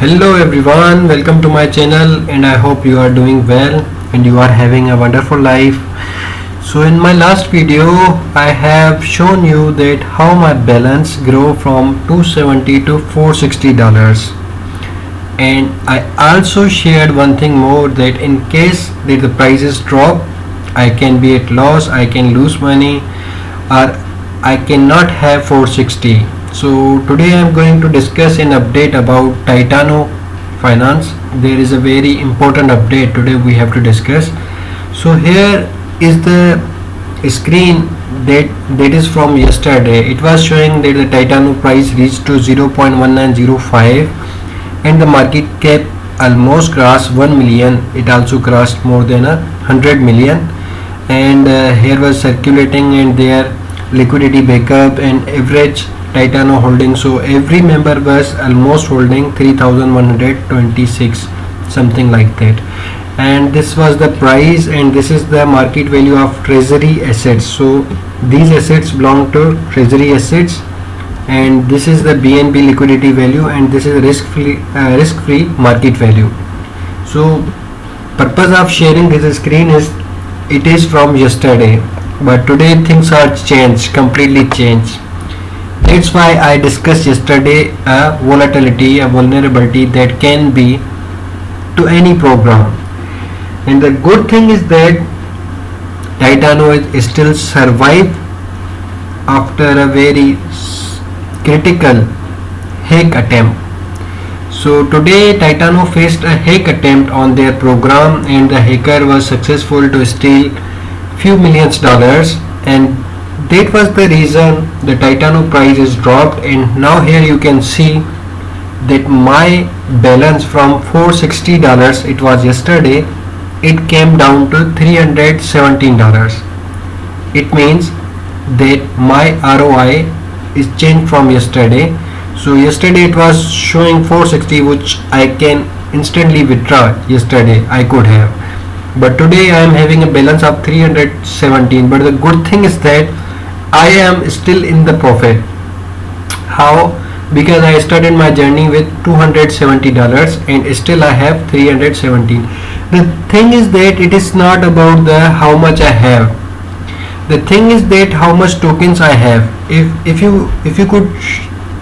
Hello everyone, welcome to my channel and I hope you are doing well and you are having a wonderful life. So in my last video I have shown you that how my balance grow from $270 to $460, and I also shared one thing more, that in case that the prices drop I can be at loss, I can lose money, or I cannot have 460. So today I am going to discuss an update about Titano Finance. There is a very important update today we have to discuss. So here is the screen that is from yesterday. It was showing that the Titano price reached to 0.1905 and the market cap almost crossed 1 million. It also crossed more than 100 million, and here was circulating and their liquidity backup and average Titano holding. So every member was almost holding 3126, something like that, and this was the price, and this is the market value of treasury assets. So these assets belong to treasury assets, and this is the BNB liquidity value, and this is risk-free market value. So purpose of sharing this screen is it is from yesterday, but today things are changed, completely changed. That's why I discussed yesterday a volatility, a vulnerability that can be to any program. And the good thing is that Titano is still survive after a very critical hack attempt. So today Titano faced a hack attempt on their program, and the hacker was successful to steal few millions dollars, and that was the reason the Titano price is dropped. And now here you can see that my balance from $460, it was yesterday, it came down to $317. It means that my ROI is changed from yesterday. So yesterday it was showing 460, which I can instantly withdraw. Yesterday I could have, but today I am having a balance of 317. But the good thing is that I am still in the profit. How? Because I started my journey with $270 and still I have 317. The thing is that it is not about the how much I have. The thing is that how much tokens I have. If you could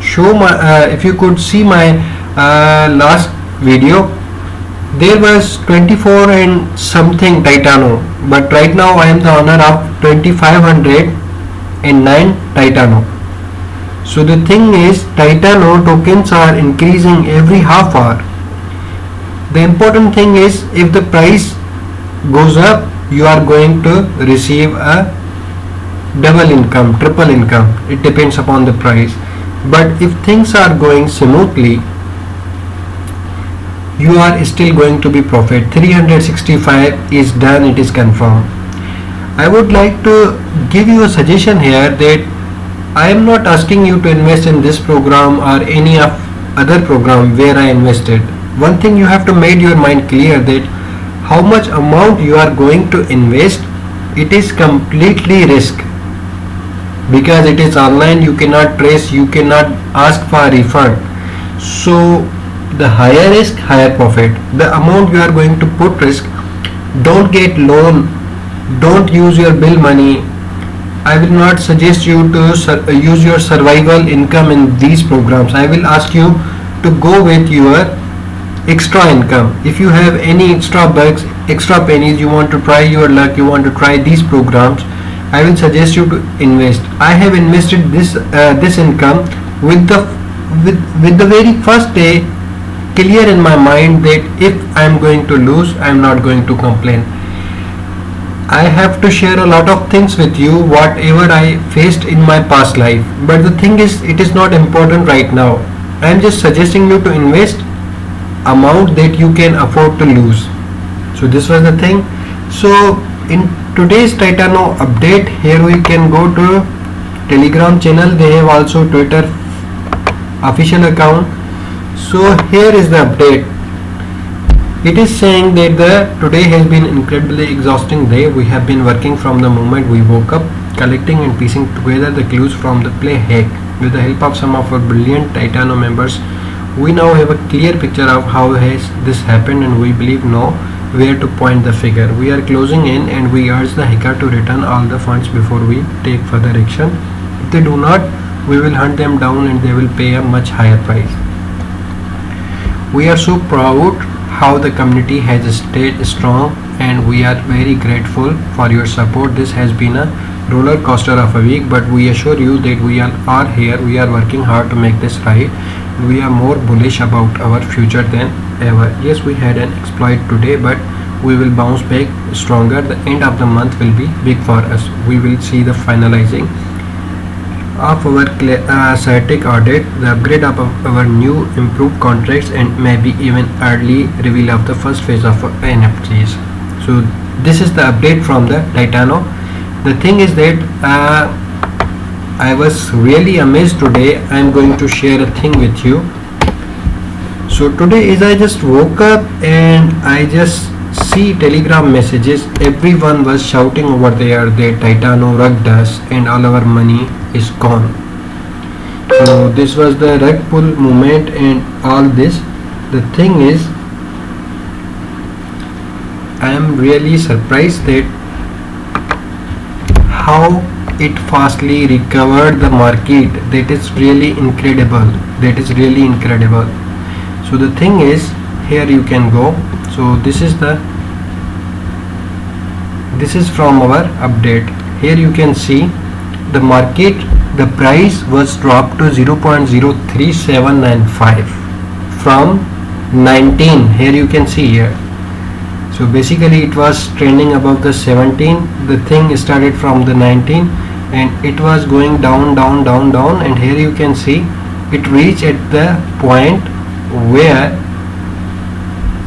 show my if you could see my last video, there was 24 and something Titano, but right now I am the owner of 2509 Titano. So the thing is, Titano tokens are increasing every half hour. The important thing is, if the price goes up, you are going to receive a double income, triple income. It depends upon the price. But if things are going smoothly, you are still going to be profit. 365 is done, it is confirmed. I would like to give you a suggestion here that I am not asking you to invest in this program or any of other program where I invested. One thing you have to make your mind clear, that how much amount you are going to invest, it is completely risk, because it is online, you cannot trace, you cannot ask for a refund. So the higher risk, higher profit. The amount you are going to put risk. Don't get loan, don't use your bill money. I will not suggest you to use your survival income in these programs. I will ask you to go with your extra income. If you have any extra bucks, extra pennies, you want to try your luck, you want to try these programs, I will suggest you to invest. I have invested this income with the very first day clear in my mind that if I am going to lose, I am not going to complain. I have to share a lot of things with you, whatever I faced in my past life. But the thing is, it is not important right now. I am just suggesting you to invest amount that you can afford to lose. So this was the thing. So in today's Titano update, here we can go to Telegram channel. They have also Twitter official account. So here is the update. It is saying that today has been incredibly exhausting day. We have been working from the moment we woke up, collecting and piecing together the clues from the play hack. With the help of some of our brilliant Titano members, We now have a clear picture of how has this happened, and we believe know where to point the figure. We are closing in, and we urge the hacker to return all the funds before we take further action. If they do not, we will hunt them down and they will pay a much higher price. We are so proud how the community has stayed strong, and we are very grateful for your support. This has been a roller coaster of a week, but we assure you that we are here. We are working hard to make this right. We are more bullish about our future than ever. Yes, we had an exploit today, but we will bounce back stronger. The end of the month will be big for us. We will see the finalizing of our static audit, the upgrade of our new improved contracts, and maybe even early reveal of the first phase of NFTs. So this is the update from the Titano. The thing is that I was really amazed today. I am going to share a thing with you. So today is I just woke up and I just see telegram messages. Everyone was shouting over there that Titano rugged us and all our money is gone. So this was the rug pull movement and all this. The thing is, I am really surprised that how it fastly recovered the market. That is really incredible. That is really incredible. So the thing is, here you can go. So this is from our update. Here you can see the market, the price was dropped to 0.03795 from 19. Here you can see here. So basically it was trending above the 17. The thing started from the 19 and it was going down, and here you can see it reached at the point where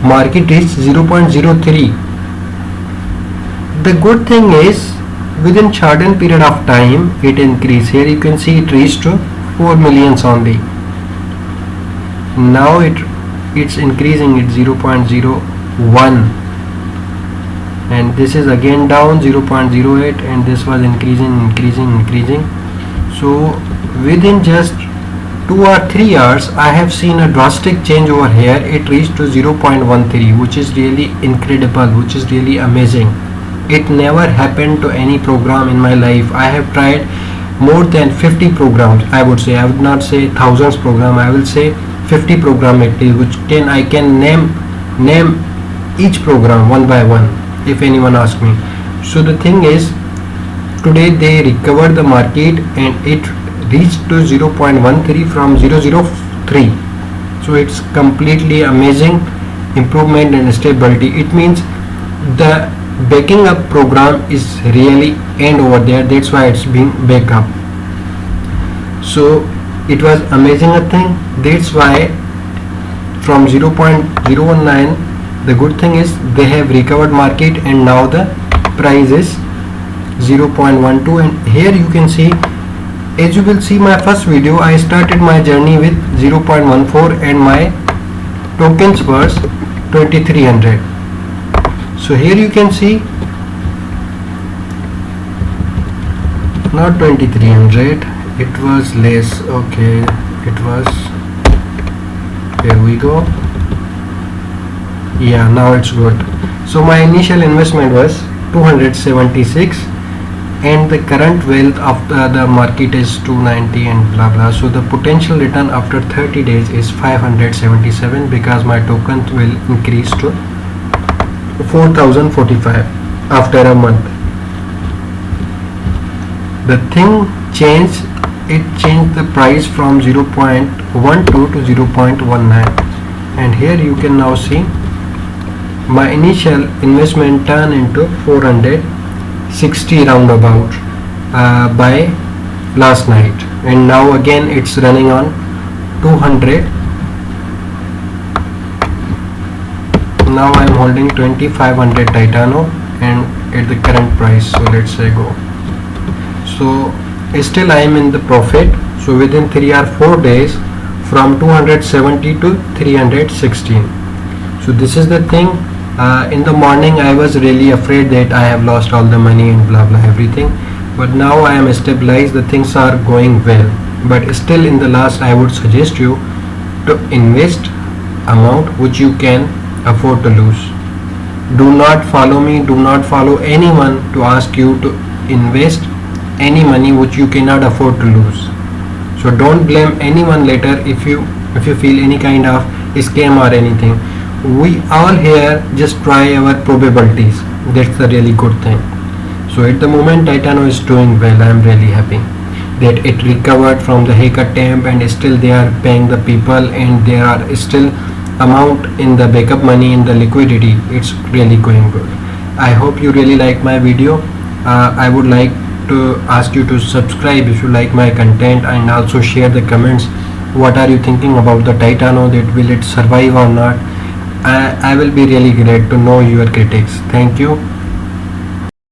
market reached 0.03. The good thing is, within shortened period of time it increased. Here you can see it reached to 4 millions only. Now it's increasing at 0.01, and this is again down 0.08, and this was increasing. So within just 2 or 3 hours I have seen a drastic change over here. It reached to 0.13, which is really incredible, which is really amazing. It never happened to any program in my life. I have tried more than 50 programs. I would say, I would not say thousands program, I will say 50 program at least, which I can name each program one by one if anyone asks me. So the thing is, today they recovered the market and it reached to 0.13 from 0.03. So it's completely amazing improvement and stability. It means the backing up program is really end over there. That's why it's being back up. So it was amazing a thing. That's why from 0.019, the good thing is they have recovered market, and now the price is 0.12. and here you can see, as you will see my first video, I started my journey with 0.14 and my tokens was 2300. So here you can see, not 2300, it was less. Okay, it was, here we go. Yeah, now it's good. So my initial investment was 276, and the current wealth of the market is 290 and blah blah. So the potential return after 30 days is 577, because my token will increase to 4045 after a month. The thing changed. It changed the price from 0.12 to 0.19, and here you can now see my initial investment turned into 460 roundabout by last night, and now again it's running on 200. Now I am holding 2500 Titano and at the current price. So let's say go. So still I am in the profit. So within 3 or 4 days, from 270 to 316. So this is the thing. In the morning I was really afraid that I have lost all the money and blah blah everything, but now I am stabilized. The things are going well, but still in the last I would suggest you to invest amount which you can afford to lose. Do not follow me, do not follow anyone to ask you to invest any money which you cannot afford to lose. So don't blame anyone later if you feel any kind of scam or anything. We all here just try our probabilities. That's the really good thing. So at the moment Titano is doing well. I am really happy that it recovered from the hack attempt and still they are paying the people and there are still amount in the backup money in the liquidity. It's really going good. I hope you really like my video. I would like to ask you to subscribe if you like my content and also share the comments. What are you thinking about the Titano, that will it survive or not? I will be really glad to know your critics. Thank you.